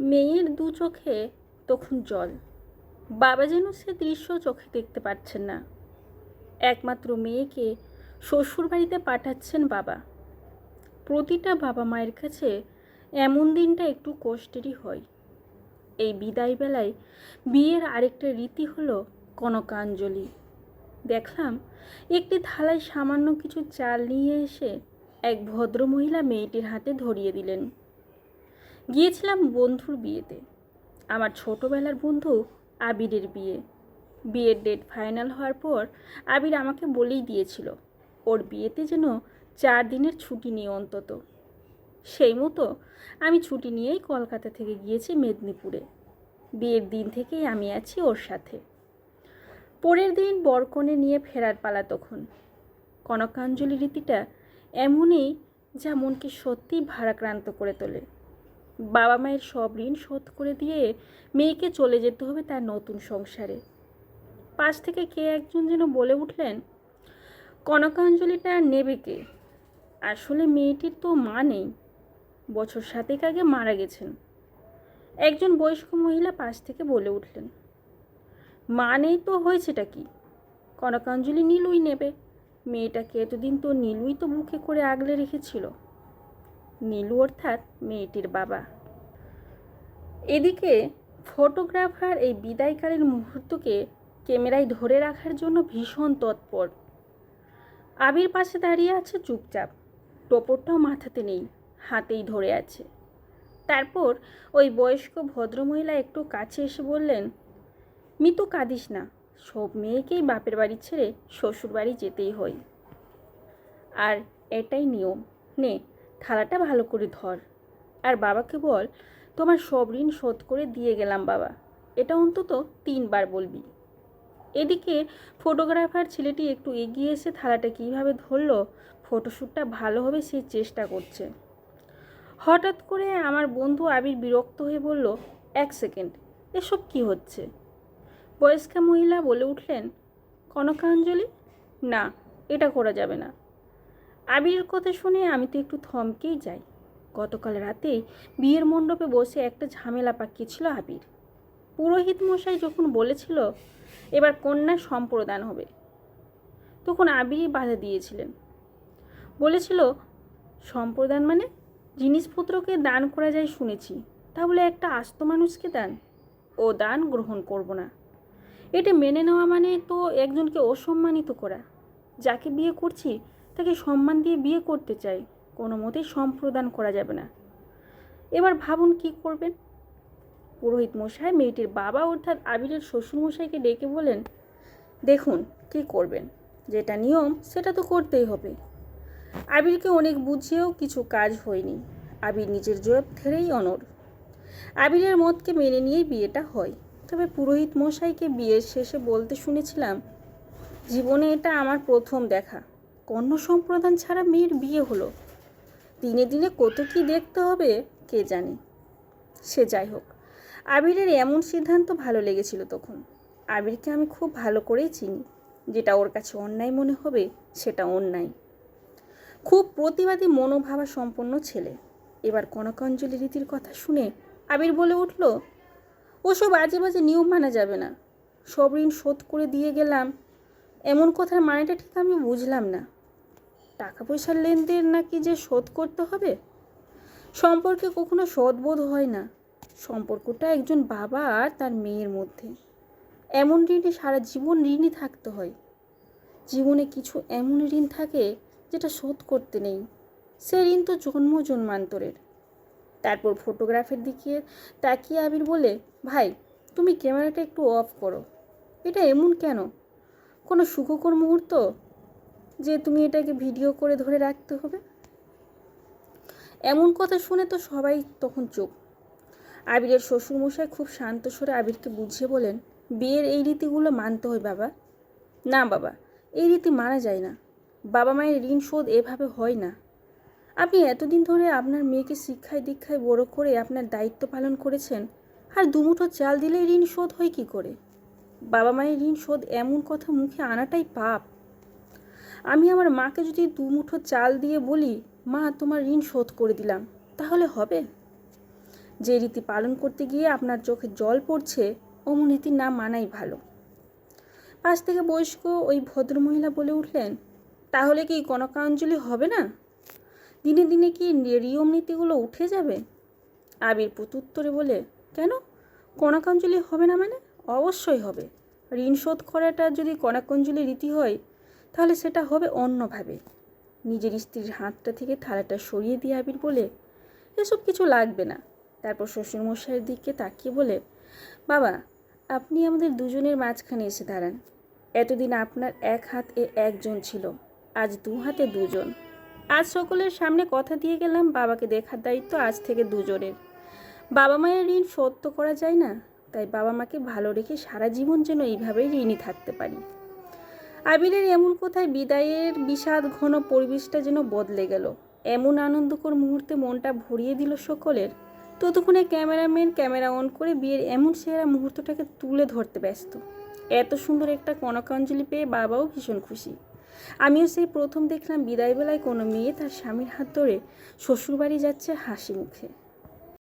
মেয়ের দু চোখে তখন জল। বাবা যেন সে দৃশ্য চোখে দেখতে পাচ্ছেন না। একমাত্র মেয়েকে শ্বশুর বাড়িতে পাঠাচ্ছেন বাবা। প্রতিটা বাবা মায়ের কাছে এমন দিনটা একটু কষ্টেরই হয়। এই বিদায় বেলায় বিয়ের আরেকটা রীতি হলো কনকাঞ্জলি। দেখলাম একটি থালায় সামান্য কিছু চাল নিয়ে এসে এক ভদ্রমহিলা মেয়েটির হাতে ধরিয়ে দিলেন। গিয়েছিলাম বন্ধুর বিয়েতে, আমার ছোটোবেলার বন্ধু আবিরের বিয়ের ডেট ফাইনাল হওয়ার পর আবির আমাকে বলেই দিয়েছিল ওর বিয়েতে যেন 4 দিনের ছুটি নিয়ে অন্তত। সেই মতো আমি ছুটি নিয়েই কলকাতা থেকে গিয়েছি মেদিনীপুরে। বিয়ের দিন থেকেই আমি আছি ওর সাথে। পরের দিন বরকনে নিয়ে ফেরার পালা তখন। কনকাঞ্জলি রীতিটা এমনই যা মনকে সত্যিই ভারাক্রান্ত করে তোলে। বাবা মায়ের সব ঋণ শোধ করে দিয়ে মেয়েকে চলে যেতে হবে তার নতুন সংসারে। পাশ থেকে কে একজন যেন বলে উঠলেন, কনকাঞ্জলিটা নেবে কে? আসলে মেয়েটির তো মা নেই, বছর 7 আগে মারা গেছেন। একজন বয়স্ক মহিলা পাশ থেকে বলে উঠলেন, মা নেই তো হয়েছেটা কি? কনকাঞ্জলি নীলুই নেবে। মেয়েটাকে এতদিন তো নীলুই তো বুকে করে আগলে রেখেছিল। নীলু অর্থাৎ মেয়েটির বাবা। এদিকে ফটোগ্রাফার এই বিদায়কালীন মুহূর্তকে ক্যামেরায় ধরে রাখার জন্য ভীষণ তৎপর। আবির পাশে দাঁড়িয়ে আছে চুপচাপ, টোপরটাও মাথাতে নেই, হাতেই ধরে আছে। তারপর ওই বয়স্ক ভদ্রমহিলা একটু কাছে এসে বললেন, মিতু কাঁদিস না, সব মেয়েকেই বাপের বাড়ি ছেড়ে শ্বশুর বাড়ি যেতেই হয়, আর এটাই নিয়ম। নে, থালাটা ভালো করে ধর, আর বাবাকে বল তোমার সব ঋণ শোধ করে দিয়ে গেলাম বাবা, এটা অন্তত 3বার বলবি। এদিকে ফটোগ্রাফার ছেলেটি একটু এগিয়ে এসে থালাটা কীভাবে ধরলো ফটোশ্যুটটা ভালো হবে সেই চেষ্টা করছে। হঠাৎ করে আমার বন্ধু আবির বিরক্ত হয়ে বলল, 1 সেকেন্ড, এসব কি হচ্ছে? বয়স্কা মহিলা বলে উঠলেন, কনকাঞ্জলি না, এটা করা যাবে না। আবিরের কথা শুনে আমি তো একটু থমকেই যাই। গতকাল রাতেই বিয়ের মণ্ডপে বসে একটা ঝামেলা পাকিয়েছিল আবির। পুরোহিত মশাই যখন বলেছিল এবার কন্যার সম্প্রদান হবে, তখন আবিরই বাধা দিয়েছিলেন। বলেছিল, সম্প্রদান মানে জিনিসপত্রকে দান করা যায় শুনেছি, তাহলে একটা আস্ত মানুষকে দান? ও দান গ্রহণ করব না। এটা মেনে নেওয়া মানে তো একজনকে অসম্মানিত করা। যাকে বিয়ে করছি তাকে সম্মান দিয়ে বিয়ে করতে চাই, কোনো মতেই সম্প্রদান করা যাবে না। এবার ভাবুন কি করবেন। পুরোহিত মশাই মেয়েটির বাবা অর্থাৎ আবিরের শ্বশুরমশাইকে ডেকে বলেন, দেখুন কি করবেন, যেটা নিয়ম সেটা তো করতেই হবে। আবিরকে অনেক বুঝিয়েও কিছু কাজ হয়নি। আবির নিজের জবাব ধরেই অনড়। আবিরের মতকে মেনে নিয়েই বিয়েটা হয়। তবে পুরোহিত মশাইকে বিয়ের শেষে বলতে শুনেছিলাম, জীবনে এটা আমার প্রথম দেখা, কন্যা সম্প্রদান ছাড়া মেয়ের বিয়ে হলো। দিনে দিনে কত কি দেখতে হবে কে জানে। সে যাই হোক, আবিরের এমন সিদ্ধান্ত ভালো লেগেছিল তখন। আবিরকে আমি খুব ভালো করেই চিনি, যেটা ওর কাছে অন্যায় মনে হবে সেটা অন্যায়। খুব প্রতিবাদী মনোভাবা সম্পন্ন ছেলে। এবার কনকাঞ্জলি রীতির কথা শুনে আবির বলে উঠল, ওসব বাজে বাজে নিয়ম মানা যাবে না। সব ঋণ শোধ করে দিয়ে গেলাম, এমন কথার মানেটা ঠিক আমি বুঝলাম না। টাকা পয়সার লেনদেন নাকি যে শোধ করতে হবে? সম্পর্কে কখনো সদ্বোধ হয় না। সম্পর্কটা একজন বাবা আর তার মেয়ের মধ্যে। এমন ঋণে সারা জীবন ঋণই থাকতে হয়। জীবনে কিছু এমন ঋণ থাকে যেটা শোধ করতে নেই, সে ঋণ তো জন্ম জন্মান্তরের। তারপর ফটোগ্রাফের দিকে তাকিয়ে আবির বলে, ভাই তুমি ক্যামেরাটা একটু অফ করো। এটা এমন কেন, কোনো সুখকর মুহূর্ত যে তুমি এটাকে ভিডিও করে ধরে রাখতে হবে? এমন কথা শুনে তো সবাই তখন চুপ। আবিরের শ্বশুরমশাই খুব শান্ত স্বরে আবিরকে বুঝিয়ে বলেন, বিয়ের এই রীতিগুলো মানতে হয় বাবা। না বাবা, এই রীতি মানা যায় না। বাবা মায়ের ঋণ শোধ এভাবে হয় না। আপনি এতদিন ধরে আপনার মেয়েকে শিক্ষায় দীক্ষায় বড় করে আপনার দায়িত্ব পালন করেছেন, আর দুমুঠো চাল দিলে ঋণ শোধ হয় কী করে? বাবা মায়ের ঋণ শোধ এমন কথা মুখে আনাটাই পাপ। আমি আমার মাকে যদি দুমুঠো চাল দিয়ে বলি, মা তোমার ঋণ শোধ করে দিলাম, তাহলে হবে? যে রীতি পালন করতে গিয়ে আপনার চোখে জল পড়ছে অমন রীতি না মানাই ভালো। পাশ থেকে বয়স্ক ওই ভদ্রমহিলা বলে উঠলেন, তাহলে কি কনকাঞ্জলি হবে না? দিনে দিনে কি নিয়ম নীতিগুলো উঠে যাবে? আবির প্রত্যুত্তরে বলে, কেন কনকাঞ্জলি হবে না মানে? অবশ্যই হবে। ঋণ শোধ করাটা যদি কনকাঞ্জলি রীতি হয় তাহলে সেটা হবে অন্যভাবে। নিজের স্ত্রীর হাতটা থেকে থালাটা সরিয়ে দিয়ে আবির বলে, এসব কিছু লাগবে না। তারপর শ্বশুরমশাইয়ের দিকে তাকিয়ে বলে, বাবা, আপনি আমাদের দুজনের মাঝখানে এসে দাঁড়ান। এতদিন আপনার এক হাত এ একজন ছিল, আজ দু হাতে দুজন। আজ সকলের সামনে কথা দিয়ে গেলাম, বাবাকে দেখার দায়িত্ব আজ থেকে দুজনের। বাবা মায়ের ঋণ শোধ তো করা যায় না, তাই বাবা মাকে ভালো রেখে সারা জীবন যেন এইভাবেই ঋণী থাকতে পারি। আবিরের এমন কথায় বিদায়ের বিষাদ ঘন পরিবেশটা যেন বদলে গেল। এমন আনন্দকর মুহূর্তে মনটা ভরিয়ে দিল সকলের। ততক্ষণে ক্যামেরাম্যান ক্যামেরা অন করে বিয়ের এমন সেরা মুহূর্তটাকে তুলে ধরতে ব্যস্ত। এত সুন্দর একটা কনকাঞ্জলি পেয়ে বাবাও ভীষণ খুশি। আমিও সেই প্রথম দেখলাম বিদায়বেলায় কোনো মেয়ে তার স্বামীর হাত ধরে শ্বশুরবাড়ি যাচ্ছে হাসি মুখে।